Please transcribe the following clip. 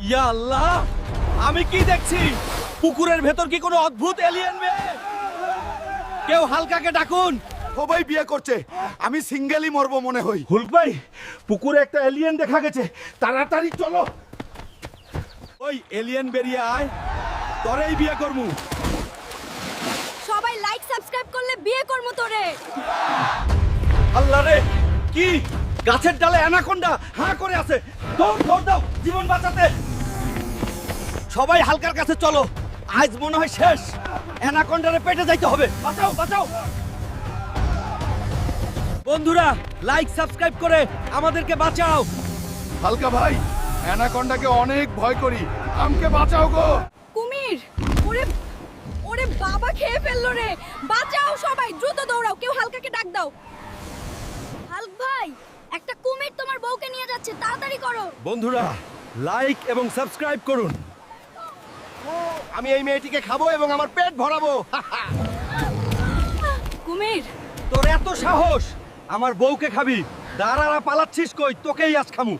ইয়া আল্লাহ, আমি কি দেখছি? পুকুরের ভেতর কি কোনো অদ্ভুত এলিয়েন মেয়ে? কেউ হালকাকে ডাকুন। সবাই বিয়ে করছে, আমি সিঙ্গেলই মরবো মনে হই। হুলক ভাই, পুকুরে একটা এলিয়েন দেখা গেছে, তাড়াতাড়ি চলো। ওই এলিয়েন বেরিয়ে আয়, তোরেই বিয়ে করমু। সবাই লাইক সাবস্ক্রাইব করলে বিয়ে করবো তোরে। আল্লাহ রে, কি গাছের ডালে অ্যানাকোন্ডা হাঁ করে আছে। দৌড় দৌড় দাও জীবন বাঁচাতে। সবাই হালকার কাছে চলো, আজ মনে হয় শেষ। অ্যানাকোন্ডারে পেটে যাইতে হবে। বাঁচাও বাঁচাও। বন্ধুরা, লাইক সাবস্ক্রাইব করে আমাদেরকে বাঁচাও। হালকা ভাই, অ্যানাকন্ডাকে অনেক ভয় করি, আমাকে বাঁচাও গো। কুমির, ওরে ওরে বাবা খেয়ে ফেললো রে। বাঁচাও সবাই, দ্রুত দৌড়াও, কেউ হালকাকে ডাক দাও। হালক ভাই, একটা কুমির তোমার বউকে নিয়ে যাচ্ছে, তাড়াতাড়ি করো। বন্ধুরা, লাইক এবং সাবস্ক্রাইব করুন। আমি এই মেয়েটিকে খাবো এবং আমার পেট ভরাবো। কুমির, তোর এত সাহস, আমার বউকে খাবি? দাঁড়ারা পালাচ্ছিস কই? তোকেই আজ খামু।